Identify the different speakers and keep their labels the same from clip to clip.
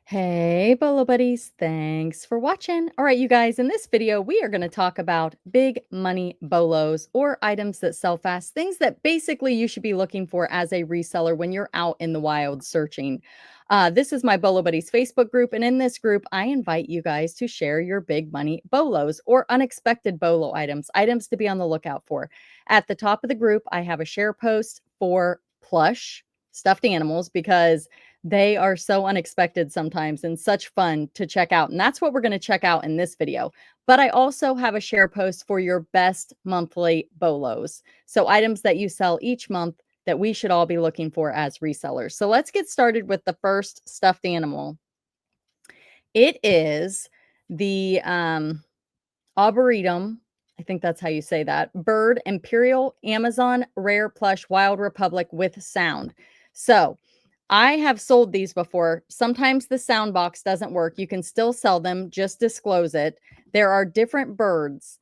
Speaker 1: Hey, Bolo Buddies. Thanks for watching. All right, you guys, in this video, we are going to talk about big money bolos or items that sell fast, things that basically you should be looking for as a reseller when you're out in the wild searching. This is my Bolo Buddies Facebook group, and in this group, I invite you guys to share your big money bolos or unexpected bolo items to be on the lookout for. At the top of the group, I have a share post for plush stuffed animals because they are so unexpected sometimes and such fun to check out. And that's what we're going to check out in this video. But I also have a share post for your best monthly bolos. So items that you sell each month that we should all be looking for as resellers. So let's get started with the first stuffed animal. It is the Arboretum. I think that's how you say that. Bird Imperial Amazon Rare Plush Wild Republic with sound. So I have sold these before. Sometimes the sound box doesn't work. You can still sell them, just disclose it. There are different birds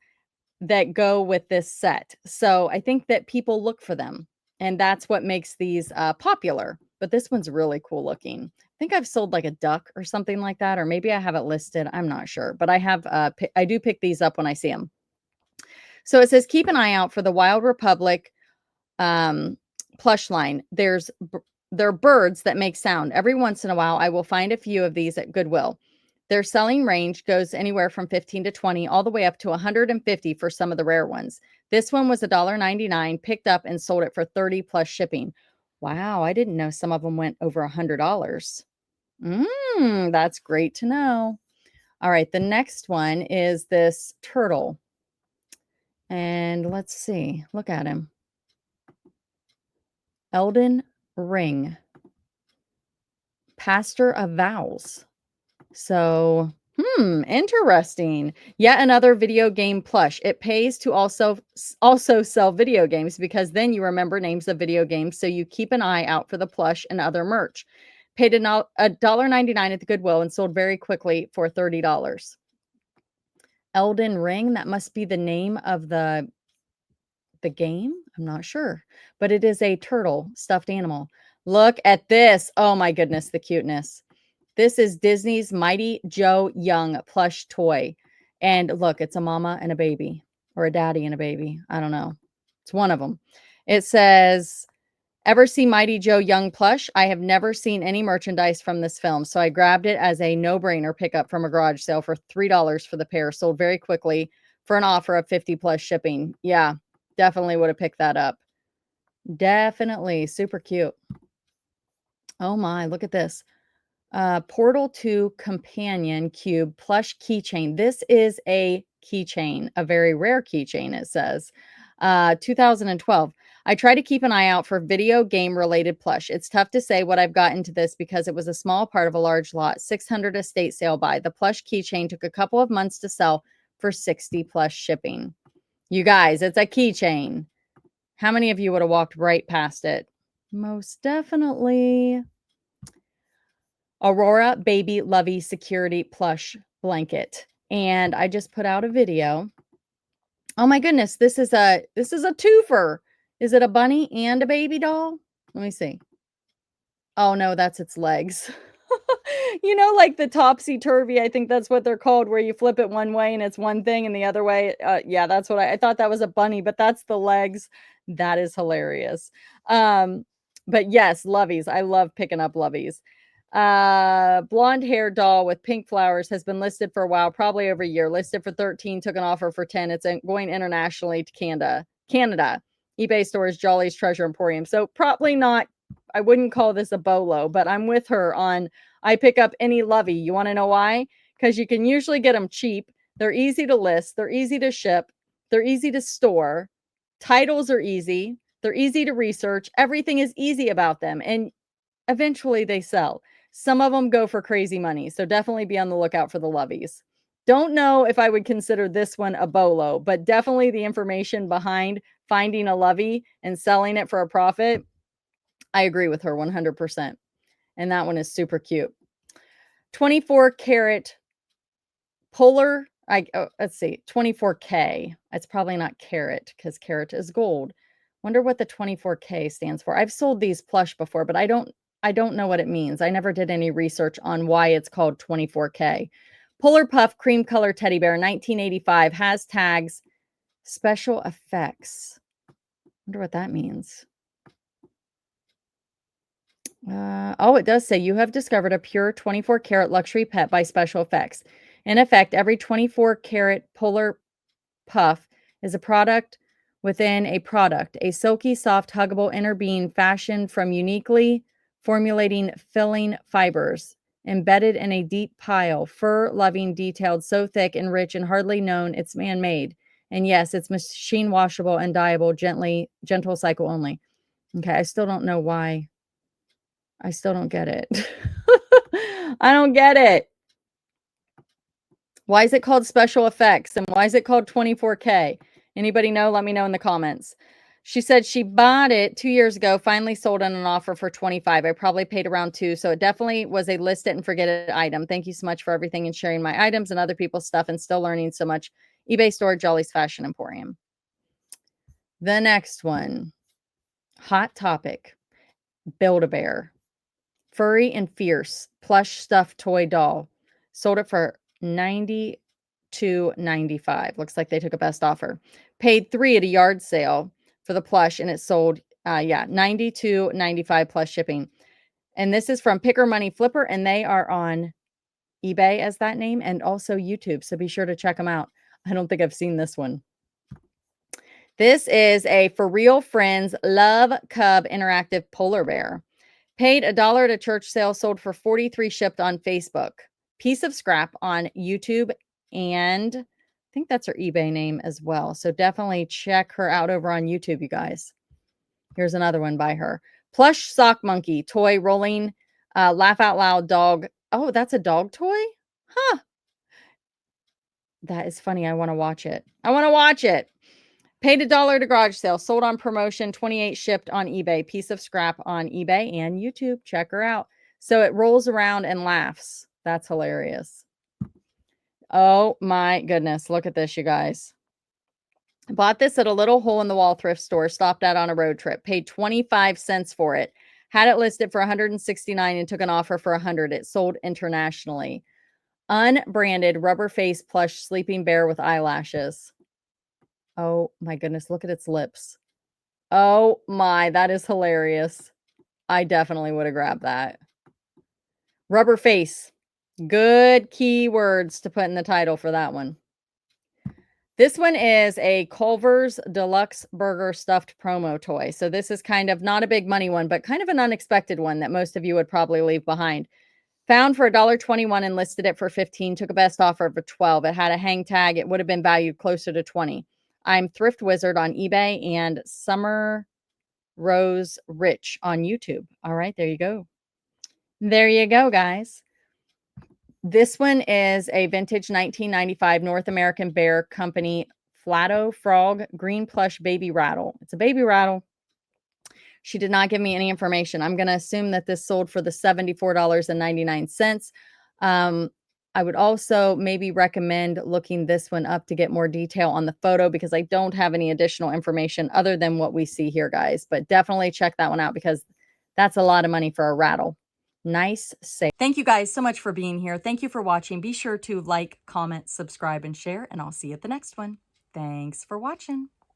Speaker 1: that go with this set. So I think that people look for them, and that's what makes these popular. But this one's really cool looking. I think I've sold like a duck or something like that, or maybe I have it listed. I'm not sure, but I have. I do pick these up when I see them. So it says keep an eye out for the Wild Republic plush line. They're birds that make sound. Every once in a while, I will find a few of these at Goodwill. Their selling range goes anywhere from 15 to 20, all the way up to 150 for some of the rare ones. This one was $1.99, picked up and sold it for 30 plus shipping. Wow, I didn't know some of them went over $100. That's great to know. All right, the next one is this turtle. And let's see, look at him. Elden Ring. Pastor of Vows. So, interesting. Yet another video game plush. It pays to also sell video games because then you remember names of video games, so you keep an eye out for the plush and other merch. Paid $1.99 at the Goodwill and sold very quickly for $30. Elden Ring, that must be the name of the game. I'm not sure, but it is a turtle stuffed animal. Look at this. Oh my goodness, the cuteness. This is Disney's Mighty Joe Young plush toy. And look, it's a mama and a baby, or a daddy and a baby. I don't know. It's one of them. It says, ever see Mighty Joe Young plush? I have never seen any merchandise from this film, so I grabbed it as a no-brainer pickup from a garage sale for $3 for the pair. Sold very quickly for an offer of 50 plus shipping. Yeah, definitely would have picked that up. Definitely. Super cute. Oh my, look at this. Portal to Companion Cube plush keychain. This is a keychain, a very rare keychain, it says. 2012. I try to keep an eye out for video game related plush. It's tough to say what I've got into this because it was a small part of a large lot. 600 estate sale buy. The plush keychain took a couple of months to sell for 60 plus shipping. You guys, it's a keychain. How many of you would have walked right past it? Most definitely. Aurora Baby Lovey Security Plush Blanket. And I just put out a video. Oh my goodness, this is a twofer. Is it a bunny and a baby doll? Let me see. Oh no, that's its legs. You know, like the topsy-turvy, I think that's what they're called, where you flip it one way and it's one thing and the other way. Yeah, that's what I thought that was a bunny, but that's the legs. That is hilarious. But yes, loveys. I love picking up loveys. Blonde hair doll with pink flowers has been listed for a while, probably over a year. Listed for 13, took an offer for 10. It's going internationally to Canada. eBay stores Jolly's Treasure Emporium. So probably not, I wouldn't call this a bolo, but I'm with her on I pick up any lovey. You want to know why? Because you can usually get them cheap. They're easy to list. They're easy to ship. They're easy to store. Titles are easy. They're easy to research. Everything is easy about them. And eventually they sell. Some of them go for crazy money. So definitely be on the lookout for the loveys. Don't know if I would consider this one a bolo, but definitely the information behind finding a lovey and selling it for a profit. I agree with her 100%. And that one is super cute. 24 karat polar. Let's see, 24K. It's probably not carat because carat is gold. Wonder what the 24K stands for. I've sold these plush before, but I don't I don't know what it means. I never did any research on why it's called 24K. Polar Puff Cream Color Teddy Bear, 1985, has tags, special effects. Wonder what that means. Oh, it does say you have discovered a pure 24 karat luxury pet by special effects. In effect, every 24 karat Polar Puff is a product within a product, a silky, soft, huggable inner being fashioned from uniquely formulating filling fibers, embedded in a deep pile, fur-loving, detailed, so thick and rich and hardly known it's man-made. And yes, it's machine washable and dyeable, gentle cycle only. Okay, I still don't know why. I still don't get it. I don't get it. Why is it called special effects and why is it called 24K? Anybody know? Let me know in the comments. She said she bought it 2 years ago, finally sold on an offer for 25. I probably paid around 2, so it definitely was a list it and forget it item. Thank you so much for everything and sharing my items and other people's stuff and still learning so much. eBay store, Jolly's Fashion Emporium. The next one, hot topic, Build-A-Bear. Furry and fierce plush stuffed toy doll. Sold it for $92.95. Looks like they took a best offer. Paid $3 at a yard sale for the plush, and it sold, $92.95 plus shipping. And this is from Picker Money Flipper, and they are on eBay as that name and also YouTube. So be sure to check them out. I don't think I've seen this one. This is a For Real Friends Love Cub interactive polar bear. Paid $1 at a church sale, sold for $43, shipped on Facebook. Piece of scrap on YouTube, and I think that's her eBay name as well. So definitely check her out over on YouTube, you guys. Here's another one by her. Plush sock monkey, toy rolling, laugh out loud dog. Oh, that's a dog toy? Huh. That is funny. I want to watch it. I want to watch it. Paid $1 at a garage sale, sold on promotion, 28 shipped on eBay. Piece of scrap on eBay and YouTube. Check her out. So it rolls around and laughs. That's hilarious. Oh my goodness. Look at this, you guys. Bought this at a little hole in the wall thrift store, stopped at on a road trip, paid 25 cents for it. Had it listed for 169 and took an offer for 100. It sold internationally. Unbranded rubber face plush sleeping bear with eyelashes. Oh my goodness, look at its lips. Oh my, that is hilarious. I definitely would have grabbed that. Rubber face. Good keywords to put in the title for that one. This one is a Culver's Deluxe Burger Stuffed Promo Toy. So this is kind of not a big money one, but kind of an unexpected one that most of you would probably leave behind. Found for $1.21 and listed it for 15. Took a best offer of 12. It had a hang tag. It would have been valued closer to 20. I'm Thrift Wizard on eBay and Summer Rose Rich on YouTube. All right, there you go. There you go, guys. This one is a vintage 1995 North American Bear Company Flatto Frog Green Plush Baby Rattle. It's a baby rattle. She did not give me any information. I'm going to assume that this sold for the $74.99. I would also maybe recommend looking this one up to get more detail on the photo because I don't have any additional information other than what we see here, guys. But definitely check that one out because that's a lot of money for a rattle. Nice save. Thank you guys so much for being here. Thank you for watching. Be sure to like, comment, subscribe, and share, and I'll see you at the next one. Thanks for watching.